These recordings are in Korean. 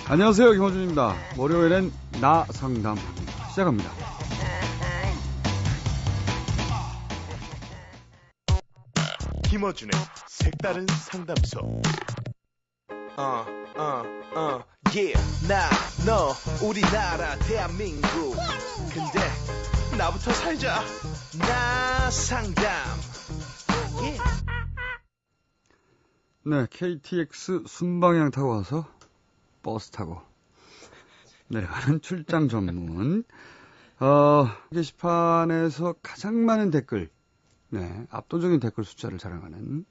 안녕하세요, 김호준입니다. 월요일엔 나 상담합니다. 시작합니다. 김어준의 색다른 상담소. 나, 너, 우리나라, 대한민국. 근데 나부터 살자. 나 상담. 네, KTX 순방향 타고 와서 버스 타고 내려가는 출장 전문. 게시판에서 가장 많은 댓글, 네, 압도적인 댓글 숫자를 자랑하는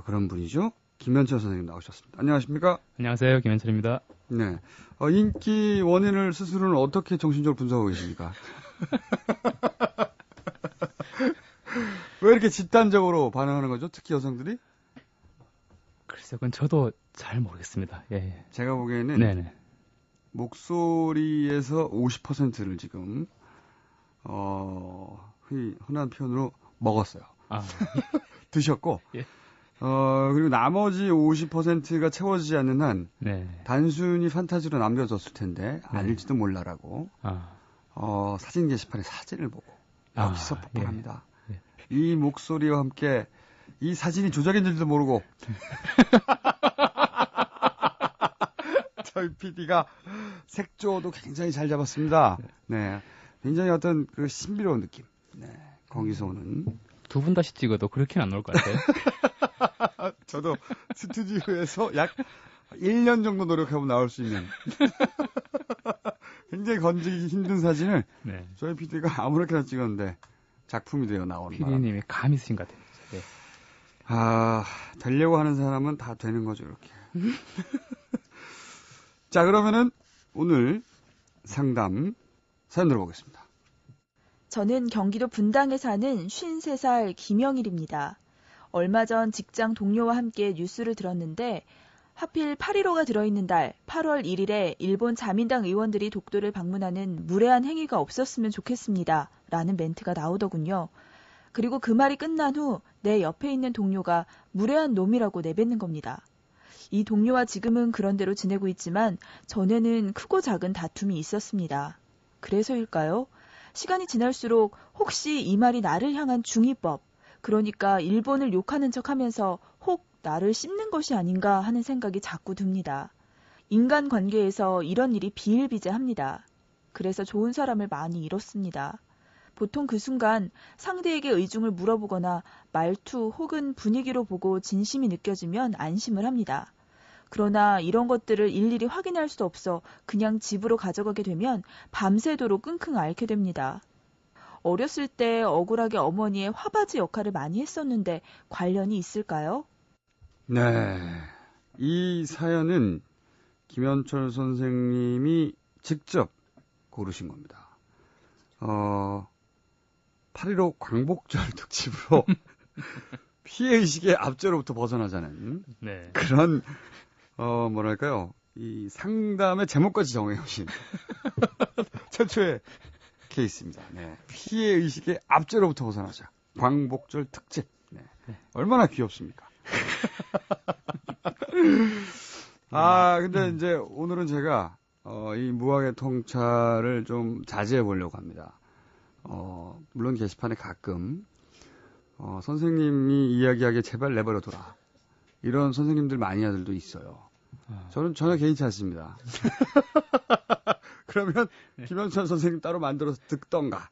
그런 분이죠. 김현철 선생님 나오셨습니다. 안녕하십니까? 안녕하세요, 김현철입니다. 네, 인기 원인을 스스로는 어떻게 정신적으로 분석하고 계십니까? 왜 이렇게 집단적으로 반응하는 거죠? 특히 여성들이? 글쎄요, 그건 저도 잘 모르겠습니다. 예. 제가 보기에는 네네. 목소리에서 50%를 지금 흔한 표현으로 먹었어요. 드셨고, 예. 그리고 나머지 50%가 채워지지 않는 한 네. 단순히 판타지로 남겨졌을 텐데 네. 아닐지도 몰라라고 사진 게시판에 사진을 보고 여기서 폭발합니다. 예. 이 목소리와 함께 이 사진이 조작인지도 모르고 저희 PD가 색조도 굉장히 잘 잡았습니다. 네, 굉장히 어떤 그 신비로운 느낌. 네, 거기서 오는 두 분 다시 찍어도 그렇게는 안 나올 것 같아요. 저도 스튜디오에서 약 1년 정도 노력하면 나올 수 있는 굉장히 건지기 힘든 사진을 네. 저희 PD가 아무렇게나 찍었는데 작품이 되어 나오는 PD님이 감 있으신 것 같아요. 네. 되려고 하는 사람은 다 되는 거죠, 이렇게. 자, 그러면은 오늘 상담 사연 들어보겠습니다. 저는 경기도 분당에 사는 53살 김영일입니다. 얼마 전 직장 동료와 함께 뉴스를 들었는데 하필 8.15가 들어있는 달 8월 1일에 일본 자민당 의원들이 독도를 방문하는 무례한 행위가 없었으면 좋겠습니다. 라는 멘트가 나오더군요. 그리고 그 말이 끝난 후 내 옆에 있는 동료가 무례한 놈이라고 내뱉는 겁니다. 이 동료와 지금은 그런대로 지내고 있지만 전에는 크고 작은 다툼이 있었습니다. 그래서일까요? 시간이 지날수록 혹시 이 말이 나를 향한 중의법, 그러니까 일본을 욕하는 척하면서 혹 나를 씹는 것이 아닌가 하는 생각이 자꾸 듭니다. 인간관계에서 이런 일이 비일비재합니다. 그래서 좋은 사람을 많이 잃었습니다. 보통 그 순간 상대에게 의중을 물어보거나 말투 혹은 분위기로 보고 진심이 느껴지면 안심을 합니다. 그러나 이런 것들을 일일이 확인할 수 없어 그냥 집으로 가져가게 되면 밤새도록 끙끙 앓게 됩니다. 어렸을 때 억울하게 어머니의 화바지 역할을 많이 했었는데 관련이 있을까요? 네, 이 사연은 김현철 선생님이 직접 고르신 겁니다. 8.15 광복절 특집으로 피해의식의 압제로부터 벗어나자는 네. 그런 뭐랄까요, 이 상담의 제목까지 정해오신 최초의 케이스입니다. 네. 피해의식의 압제로부터 벗어나자 광복절 특집. 네. 얼마나 귀엽습니까? 근데 이제 오늘은 제가 이 무학의 통찰을 좀 자제해 보려고 합니다. 물론 게시판에 가끔 선생님이 이야기하기에 제발 내버려둬라, 이런 선생님들 마니아들도 있어요. 저는 전혀 개의치 않습니다. 그러면 김현철 선생님 따로 만들어서 듣던가.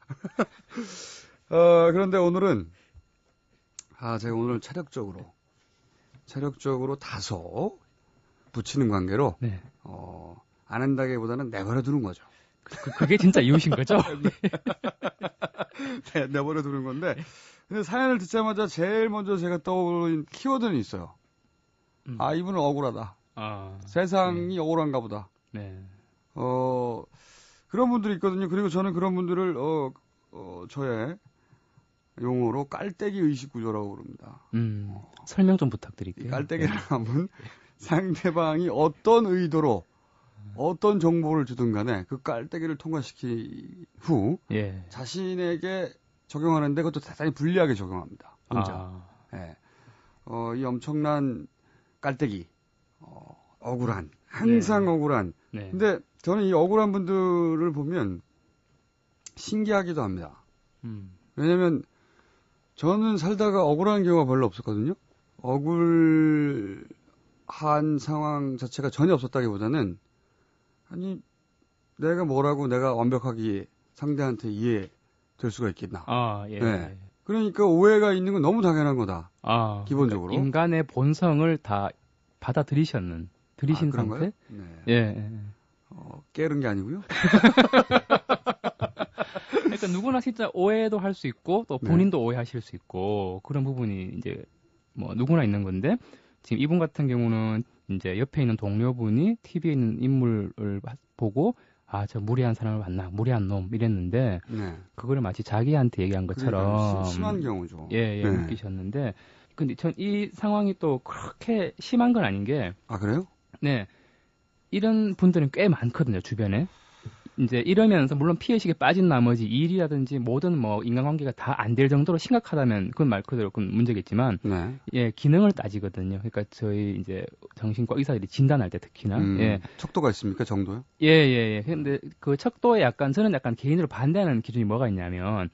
그런데 오늘은 제가 오늘 체력적으로 다소 붙이는 관계로 네. 안 한다기보다는 내버려두는 거죠. 그게 진짜 이유신 거죠? 네, 내버려두는 건데, 근데 사연을 듣자마자 제일 먼저 제가 떠오른 키워드는 있어요. 이분은 억울하다. 세상이 억울한가 보다. 네. 그런 분들이 있거든요. 그리고 저는 그런 분들을 저의 용어로 깔때기 의식 구조라고 부릅니다. 설명 좀 부탁드릴게요. 깔때기를 하면 상대방이 어떤 의도로 어떤 정보를 주든 간에 그 깔때기를 통과시킨 후 예. 자신에게 적용하는데 그것도 대단히 불리하게 적용합니다. 혼자. 예. 이 엄청난 깔때기, 억울한, 항상 네. 억울한. 네. 근데 저는 이 억울한 분들을 보면 신기하기도 합니다. 왜냐면 저는 살다가 억울한 경우가 별로 없었거든요. 억울한 상황 자체가 전혀 없었다기보다는 아니 내가 뭐라고 내가 완벽하게 상대한테 이해될 수가 있겠나. 예. 네. 그러니까 오해가 있는 건 너무 당연한 거다. 기본적으로. 그러니까 인간의 본성을 다 받아들이신 그런가요? 상태? 네. 예. 깨른 게 아니고요. 그러니까 누구나 진짜 오해도 할 수 있고 또 본인도 오해하실 수 있고 그런 부분이 이제 뭐 누구나 있는 건데 지금 이분 같은 경우는 이제 옆에 있는 동료분이 TV에 있는 인물을 보고 저 무례한 사람을 봤나 무례한 놈 이랬는데 그거를 마치 자기한테 얘기한 것처럼 그러니까 심한 경우죠. 예, 느끼셨는데 근데 전 이 상황이 또 그렇게 심한 건 아닌 게 그래요? 네. 이런 분들은 꽤 많거든요, 주변에. 이제 이러면서 물론 피해의식에 빠진 나머지 일이라든지 모든 뭐 인간관계가 다 안 될 정도로 심각하다면 그건 말 그대로 그건 문제겠지만 예, 기능을 따지거든요. 그러니까 저희 이제 정신과 의사들이 진단할 때 특히나 예. 척도가 있습니까? 정도요? 예. 근데 그 척도에 저는 약간 개인으로 반대하는 기준이 뭐가 있냐면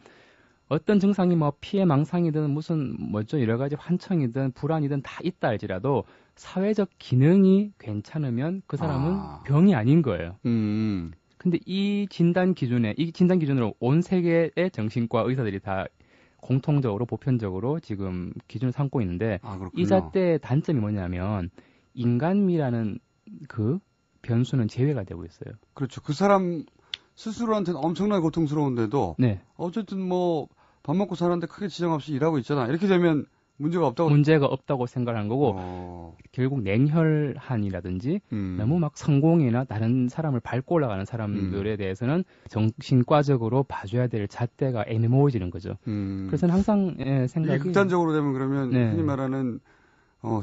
어떤 증상이 뭐 피해 망상이든 무슨 여러 가지 환청이든 불안이든 다 있다 할지라도 사회적 기능이 괜찮으면 그 사람은 병이 아닌 거예요. 근데 이 진단 기준으로 온 세계의 정신과 의사들이 다 공통적으로 보편적으로 지금 기준을 삼고 있는데 이 잣대의 단점이 뭐냐면 인간미라는 그 변수는 제외가 되고 있어요. 그렇죠. 그 사람 스스로한테는 엄청나게 고통스러운데도 어쨌든 뭐 밥 먹고 사는데 크게 지장 없이 일하고 있잖아. 이렇게 되면 문제가 없다고 생각하는 거고 결국 냉혈한이라든지 너무 막 성공이나 다른 사람을 밟고 올라가는 사람들에 대해서는 정신과적으로 봐줘야 될 잣대가 애매모호해지는 거죠. 그래서 항상 생각이 극단적으로 되면 그러면 흔히 말하는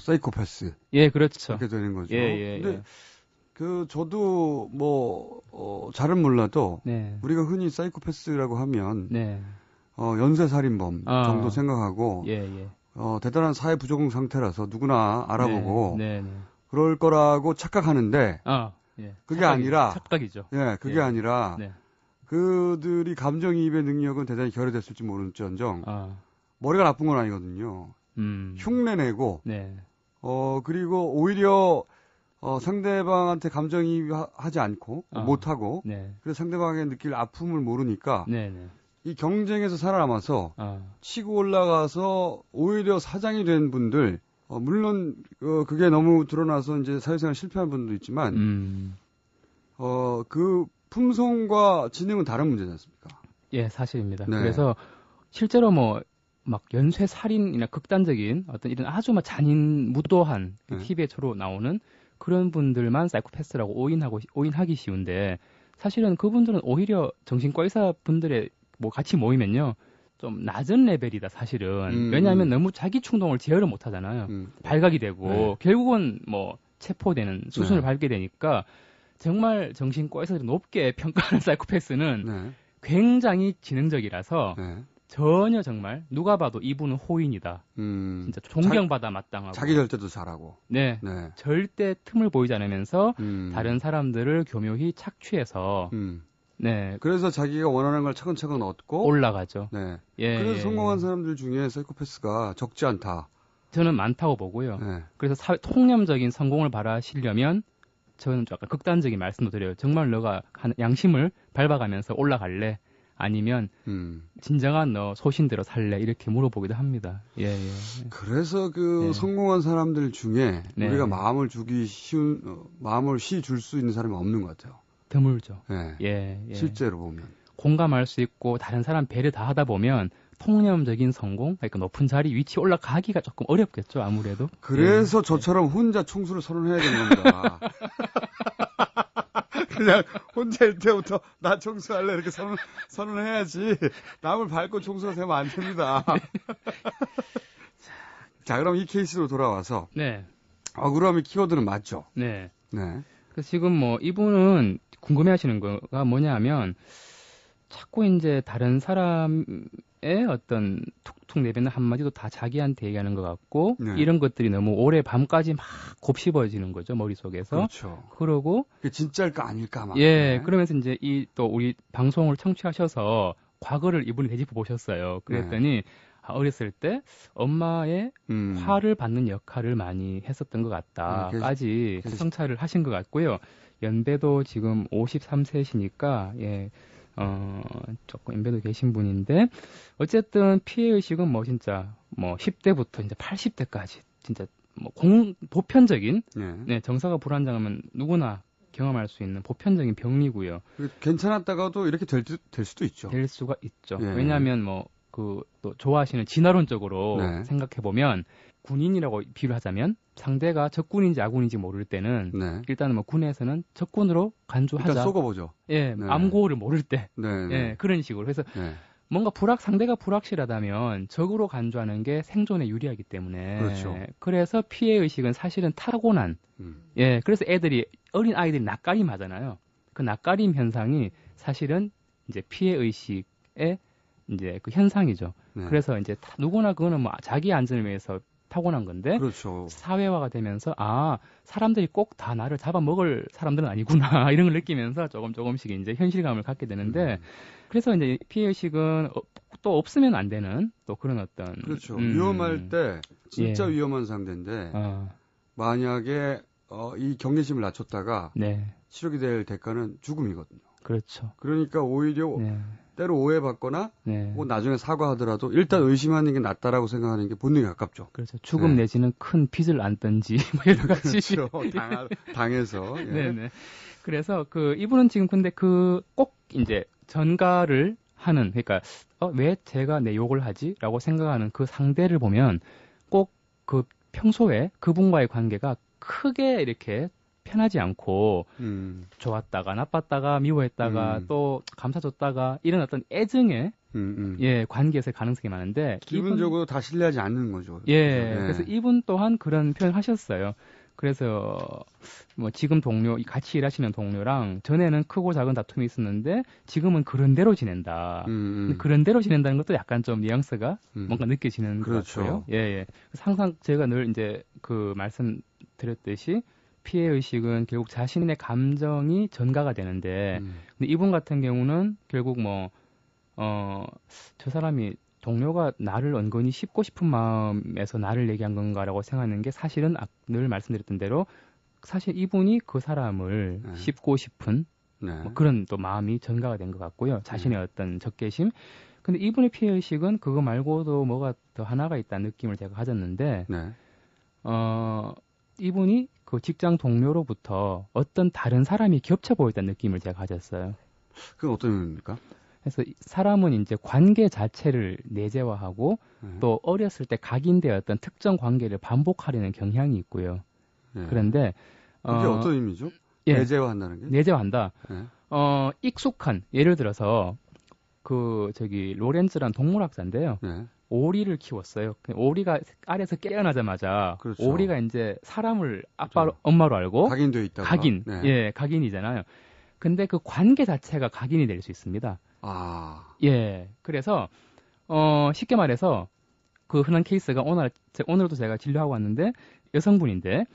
사이코패스. 예, 그렇죠. 그렇게 되는 거죠. 근데 저도 잘은 몰라도 우리가 흔히 사이코패스라고 하면 연쇄살인범 정도 생각하고 대단한 사회 부적응 상태라서 누구나 알아보고 그럴 거라고 착각하는데 그게 아니라 착각이죠. 그게 아니라 그들이 감정이입의 능력은 대단히 결여됐을지 모르는지언정 머리가 나쁜 건 아니거든요. 흉내내고 그리고 오히려 상대방한테 감정이입하지 않고 못하고 그래서 상대방의 느낄 아픔을 모르니까 이 경쟁에서 살아남아서 치고 올라가서 오히려 사장이 된 분들 물론 그게 너무 드러나서 이제 사회생활 실패한 분도 있지만 그 품성과 지능은 다른 문제지 않습니까? 예, 사실입니다. 그래서 실제로 막 연쇄 살인이나 극단적인 어떤 이런 아주 잔인 무도한 TV에 주로 나오는 그런 분들만 사이코패스라고 오인하기 쉬운데 사실은 그분들은 오히려 정신과 의사 분들의 같이 모이면요 좀 낮은 레벨이다 사실은. 왜냐하면 너무 자기 충동을 제어를 못 하잖아요. 발각이 되고 결국은 체포되는 수순을 밟게 되니까 정말 정신과 의사들이 높게 평가하는 사이코패스는 굉장히 지능적이라서 전혀 정말 누가 봐도 이분은 호인이다. 진짜 존경받아 마땅하고. 자기 절제도 잘하고. 절대 틈을 보이지 않으면서 다른 사람들을 교묘히 착취해서 그래서 자기가 원하는 걸 차근차근 얻고 올라가죠. 그래서 성공한 사람들 중에 사이코패스가 적지 않다. 저는 많다고 보고요. 그래서 통념적인 성공을 바라시려면 저는 좀 약간 극단적인 말씀도 드려요. 정말 너가 양심을 밟아가면서 올라갈래? 아니면 진정한 너 소신대로 살래? 이렇게 물어보기도 합니다. 그래서 성공한 사람들 중에 우리가 마음을 줄 수 있는 사람이 없는 것 같아요. 드물죠. 실제로 보면. 공감할 수 있고 다른 사람 배려 다 하다 보면 통념적인 성공, 그러니까 높은 자리, 위치 올라가기가 조금 어렵겠죠, 아무래도. 그래서 저처럼 혼자 총수를 선언해야 되는 겁니다. 그냥 혼자일 때부터 나 총수할래 이렇게 선언해야지 남을 밟고 총수가 되면 안 됩니다. 자, 그럼 이 케이스로 돌아와서 억울함의 키워드는 맞죠? 그래서 지금 뭐 이분은 궁금해하시는 거가 뭐냐면 자꾸 이제 다른 사람의 어떤 툭툭 내뱉는 한마디도 다 자기한테 얘기하는 것 같고 네. 이런 것들이 너무 오래 밤까지 막 곱씹어지는 거죠 머릿속에서. 그렇죠. 그러고 그게 진짜일까 아닐까 막. 예, 네. 그러면서 이제 이 또 우리 방송을 청취하셔서 과거를 이분이 되짚어 보셨어요. 그랬더니 어렸을 때 엄마의 화를 받는 역할을 많이 했었던 것 같다까지 성찰을 하신 것 같고요. 연배도 지금 53세시니까 예, 조금 연배도 계신 분인데 어쨌든 피해 의식은 뭐 진짜 뭐 10대부터 이제 80대까지 진짜 뭐 보편적인 네, 정서가 불안정하면 누구나 경험할 수 있는 보편적인 병리고요. 괜찮았다가도 이렇게 될 수도 있죠. 될 수가 있죠. 예. 왜냐하면 뭐 또 좋아하시는 진화론적으로 네. 생각해 보면 군인이라고 비유하자면 상대가 적군인지 아군인지 모를 때는 네. 일단은 뭐 군에서는 적군으로 간주하자. 일단 속아보죠. 예, 네. 암고를 모를 때. 네. 네. 예, 그런 식으로. 그래서 네. 뭔가 상대가 불확실하다면 적으로 간주하는 게 생존에 유리하기 때문에. 그렇죠. 그래서 피해 의식은 사실은 타고난. 예, 그래서 어린 아이들이 낯가림 하잖아요. 그 낯가림 현상이 사실은 이제 피해 의식의 이제 그 현상이죠. 네. 그래서 이제 누구나 그거는 뭐 자기 안전을 위해서 타고난 건데 그렇죠. 사회화가 되면서 사람들이 꼭 다 나를 잡아먹을 사람들은 아니구나 이런 걸 느끼면서 조금씩 이제 현실감을 갖게 되는데 그래서 이제 피해 의식은 또 없으면 안 되는 또 그런 어떤 그렇죠. 위험할 때 진짜 예. 위험한 상대인데 만약에 이 경계심을 낮췄다가 네. 치르게 될 대가는 죽음이거든요. 그렇죠. 그러니까 오히려 네. 때로 오해받거나 네. 혹은 나중에 사과하더라도 일단 의심하는 게 낫다라고 생각하는 게 본능에 가깝죠. 그렇죠. 죽음 네. 내지는 큰 빚을 안든지 뭐 여러 가지. 그렇죠. 당해서. 예. 네네. 그래서 이분은 지금 근데 꼭 이제 전가를 하는 그러니까 왜 제가 내 욕을 하지라고 생각하는 그 상대를 보면 꼭 그 평소에 그분과의 관계가 크게 이렇게 편하지 않고 좋았다가 나빴다가 미워했다가 또 감사줬다가 이런 어떤 애증의 예 관계에서 가능성이 많은데 기본적으로 다 신뢰하지 않는 거죠. 예, 예. 그래서 이분 또한 그런 표현을 하셨어요. 그래서 뭐 지금 같이 일하시는 동료랑 전에는 크고 작은 다툼이 있었는데 지금은 그런 대로 지낸다. 근데 그런 대로 지낸다는 것도 약간 좀 뉘앙스가 뭔가 느껴지는 그렇죠. 것 같고요. 예, 예. 항상 제가 늘 이제 말씀드렸듯이 피해 의식은 결국 자신의 감정이 전가가 되는데 근데 이분 같은 경우는 결국 저 사람이 동료가 나를 은근히 씹고 싶은 마음에서 나를 얘기한 건가라고 생각하는 게 사실은 늘 말씀드렸던 대로 사실 이분이 그 사람을 씹고 싶은 뭐 그런 또 마음이 전가가 된 것 같고요. 자신의 어떤 적개심. 근데 이분의 피해 의식은 그거 말고도 뭐가 더 하나가 있다는 느낌을 제가 가졌는데 이분이 그 직장 동료로부터 어떤 다른 사람이 겹쳐 보였다는 느낌을 제가 가졌어요. 그건 어떤 의미입니까? 그래서 사람은 이제 관계 자체를 내재화하고 또 어렸을 때 각인되었던 특정 관계를 반복하려는 경향이 있고요. 그런데 그게 어떤 의미죠? 예, 내재화한다는 게? 내재화한다. 익숙한 예를 들어서 로렌츠란 동물학자인데요. 오리를 키웠어요. 오리가 알에서 깨어나자마자 그렇죠. 오리가 이제 사람을 엄마로 알고 각인되어 있다가 각인, 예, 각인이잖아요. 근데 그 관계 자체가 각인이 될 수 있습니다. 예, 그래서 쉽게 말해서 그 흔한 케이스가 오늘도 제가 진료하고 왔는데 여성분인데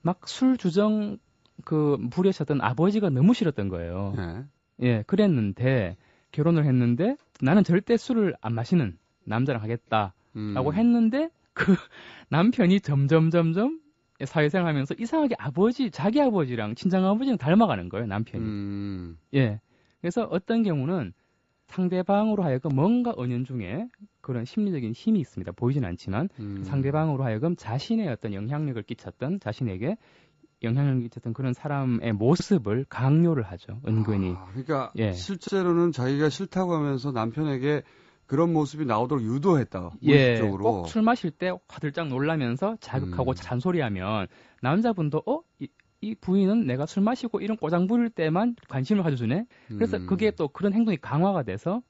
막 술 주정 부려셨던 아버지가 너무 싫었던 거예요. 예, 그랬는데 결혼을 했는데 나는 절대 술을 안 마시는 남자랑 하겠다라고 했는데 그 남편이 점점 사회생활하면서 이상하게 자기 아버지랑 친정 아버지랑 닮아가는 거예요, 남편이. 예, 그래서 어떤 경우는 상대방으로 하여금 뭔가 은연중에 그런 심리적인 힘이 있습니다. 보이진 않지만 상대방으로 하여금 자신의 어떤 자신에게 영향을 끼쳤던 그런 사람의 모습을 강요를 하죠. 은근히. 그러니까 예. 실제로는 자기가 싫다고 하면서 남편에게 그런 모습이 나오도록 유도했다. 예, 무의식적으로. 꼭 술 마실 때 화들짝 놀라면서 자극하고 잔소리하면 남자분도 이 부인은 내가 술 마시고 이런 꼬장 부릴 때만 관심을 가져주네. 그래서 그게 또 그런 행동이 강화가 돼서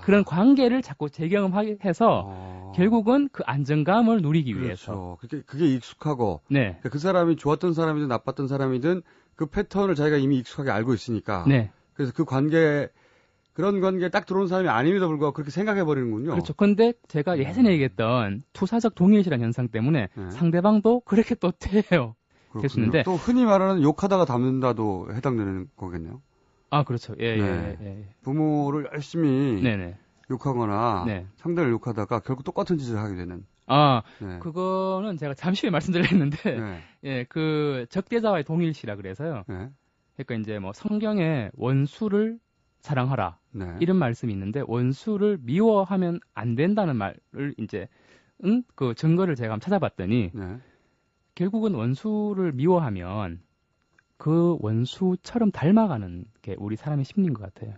그런 관계를 자꾸 재경험하게 해서 결국은 그 안정감을 누리기 위해서. 그렇죠. 그게 익숙하고 그 사람이 좋았던 사람이든 나빴던 사람이든 그 패턴을 자기가 이미 익숙하게 알고 있으니까. 네. 그래서 그런 관계에 딱 들어온 사람이 아님에도 불구하고 그렇게 생각해버리는군요. 그렇죠. 근데 제가 예전에 얘기했던 투사적 동일시라는 현상 때문에 상대방도 그렇게 또 돼요. 됐는데 또 흔히 말하는 욕하다가 닮는다도 해당되는 거겠네요. 아, 그렇죠. 예, 네. 예. 부모를 열심히 네네. 욕하거나 네. 상대를 욕하다가 결국 똑같은 짓을 하게 되는. 아, 네. 그거는 제가 잠시 후에 말씀드렸는데, 네. 예, 그 적대자와의 동일시라 그래서요. 네. 그러니까 이제 뭐 성경에 원수를 사랑하라 네. 이런 말씀이 있는데 원수를 미워하면 안 된다는 말을 이제 그 증거를 제가 한번 찾아봤더니 네. 결국은 원수를 미워하면 그 원수처럼 닮아가는 게 우리 사람의 심리인 것 같아요.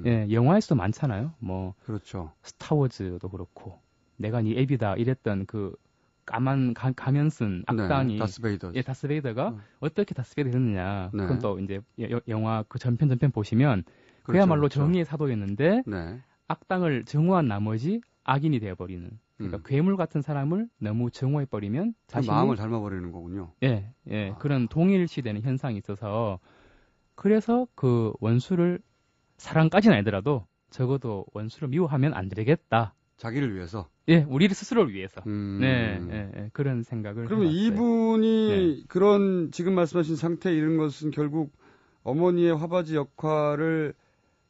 예, 영화에서도 많잖아요. 뭐 그렇죠. 스타워즈도 그렇고 내가 네 애비다 이랬던 그 까만 가면 쓴 악당이 네, 다스베이더. 예, 다스베이더가 어떻게 다스베이더 됐느냐. 네. 그건 또 이제 영화 그 전편 보시면 그렇죠, 그야말로 그렇죠. 정의의 사도였는데 네. 악당을 증오한 나머지 악인이 되어버리는. 그러니까 괴물 같은 사람을 너무 증오해버리면 자신이 마음을 닮아버리는 거군요. 예, 그런 동일시되는 현상이 있어서 그래서 그 원수를 사랑까지는 아니더라도 적어도 원수를 미워하면 안 되겠다. 자기를 위해서. 예, 우리 스스로를 위해서. 네, 그런 생각을. 그러면 해봤어요. 이분이 그런 지금 말씀하신 상태에 이른 것은 결국 어머니의 화바지 역할을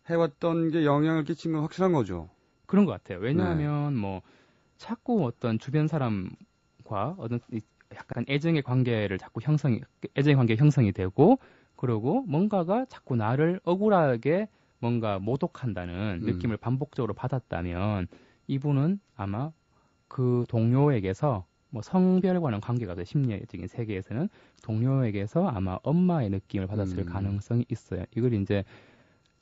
해왔던 게 영향을 끼친 건 확실한 거죠. 그런 것 같아요. 왜냐하면 뭐 자꾸 어떤 주변 사람과 어떤 약간 애정의 관계 형성이 되고 그러고 뭔가가 자꾸 나를 억울하게 뭔가 모독한다는 느낌을 반복적으로 받았다면 이분은 아마 그 동료에게서 뭐 성별과는 관계가 없어요. 심리적인 세계에서는 동료에게서 아마 엄마의 느낌을 받았을 가능성이 있어요. 이걸 이제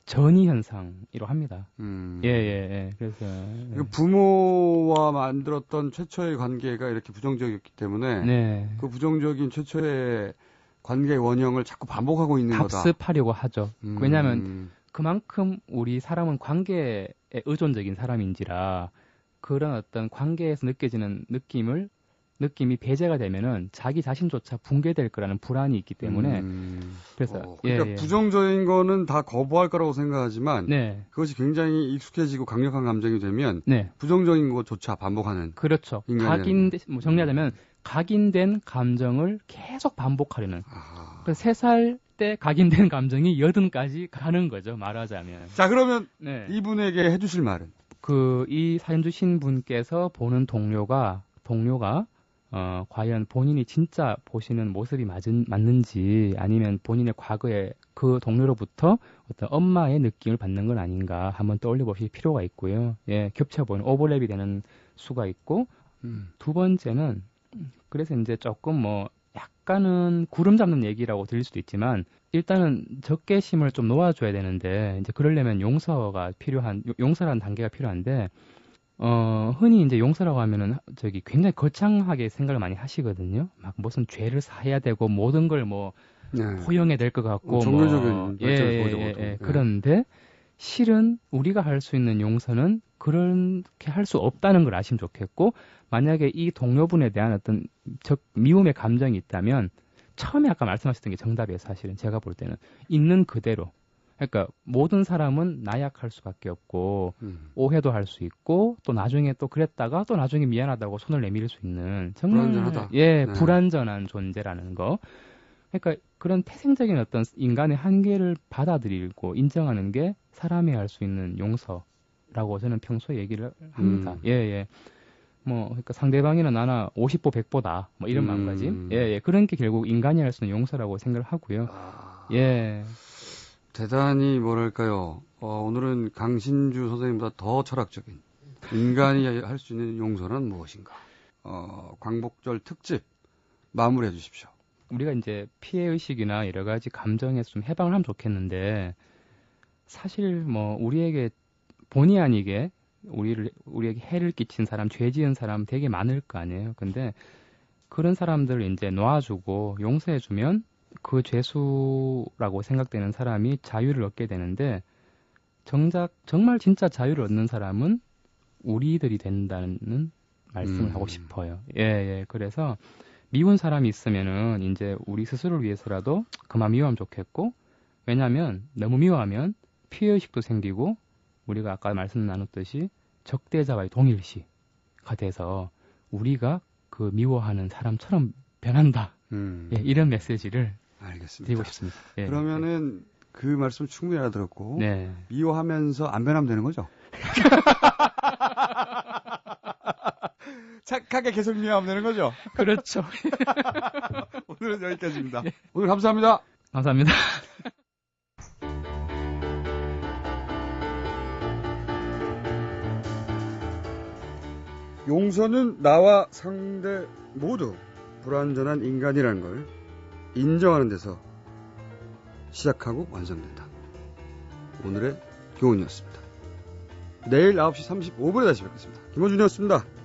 전이 현상이라고 합니다. 그래서 부모와 만들었던 최초의 관계가 이렇게 부정적이었기 때문에 그 부정적인 최초의 관계의 원형을 자꾸 반복하고 있는 거다. 답습하려고 하죠. 왜냐하면 그만큼 우리 사람은 관계에 의존적인 사람인지라 그런 어떤 관계에서 느껴지는 느낌이 배제가 되면은 자기 자신조차 붕괴될 거라는 불안이 있기 때문에 그래서 그러니까 부정적인 거는 다 거부할 거라고 생각하지만 그것이 굉장히 익숙해지고 강력한 감정이 되면 부정적인 것조차 반복하는 그렇죠. 정리하자면 각인된 감정을 계속 반복하려는 그래서 3살 때 각인된 감정이 80까지 가는 거죠. 말하자면. 자, 그러면 이분에게 해주실 말은? 이 사연 주신 분께서 보는 동료가 과연 본인이 진짜 보시는 모습이 맞는지 아니면 본인의 과거에 그 동료로부터 어떤 엄마의 느낌을 받는 건 아닌가 한번 떠올려 보실 필요가 있고요. 예, 겹쳐보는 오버랩이 되는 수가 있고 두 번째는 그래서 이제 조금 뭐 약간은 구름 잡는 얘기라고 들릴 수도 있지만 일단은 적개심을 좀 놓아줘야 되는데 이제 그러려면 용서라는 단계가 필요한데 흔히 이제 용서라고 하면은 굉장히 거창하게 생각을 많이 하시거든요. 막 무슨 죄를 사해야 되고 모든 걸 포용해야 될 것 같고 종교적인 그런데 실은 우리가 할 수 있는 용서는 그렇게 할 수 없다는 걸 아시면 좋겠고 만약에 이 동료분에 대한 어떤 미움의 감정이 있다면 처음에 아까 말씀하셨던 게 정답이에요. 사실은 제가 볼 때는 있는 그대로. 그러니까 모든 사람은 나약할 수밖에 없고 오해도 할 수 있고 또 나중에 또 그랬다가 또 나중에 미안하다고 손을 내밀 수 있는 정말 불완전하다. 불완전한 존재라는 거. 그러니까 그런 태생적인 어떤 인간의 한계를 받아들이고 인정하는 게 사람이 할 수 있는 용서라고 저는 평소에 얘기를 합니다. 그러니까 상대방이나 나나 50보 100보다 뭐 이런 마음가짐. 그런 게 결국 인간이 할 수 있는 용서라고 생각을 하고요. 대단히 뭐랄까요. 오늘은 강신주 선생님보다 더 철학적인 인간이 할 수 있는 용서는 무엇인가. 광복절 특집 마무리해 주십시오. 우리가 이제 피해의식이나 여러 가지 감정에서 좀 해방을 하면 좋겠는데 사실 뭐 우리에게 본의 아니게 우리에게 해를 끼친 사람, 죄 지은 사람 되게 많을 거 아니에요. 근데 그런 사람들을 이제 놓아주고 용서해주면 그 죄수라고 생각되는 사람이 자유를 얻게 되는데 정말 진짜 자유를 얻는 사람은 우리들이 된다는 말씀을 하고 싶어요. 그래서 미운 사람이 있으면은 이제 우리 스스로를 위해서라도 그만 미워하면 좋겠고, 왜냐하면 너무 미워하면 피해의식도 생기고 우리가 아까 말씀 나눴듯이 적대자와의 동일시가 돼서 우리가 그 미워하는 사람처럼 변한다. 예, 이런 메시지를 알겠습니다. 드리고 싶습니다. 예. 그러면은 그 말씀 충분히 알아들었고 네. 미워하면서 안 변하면 되는 거죠? 착하게 계속 미워하면 되는 거죠? 그렇죠. 오늘은 여기까지입니다. 오늘 감사합니다. 감사합니다. 용서는 나와 상대 모두 불완전한 인간이라는 걸 인정하는 데서 시작하고 완성된다. 오늘의 교훈이었습니다. 내일 9시 35분에 다시 뵙겠습니다. 김원준이었습니다.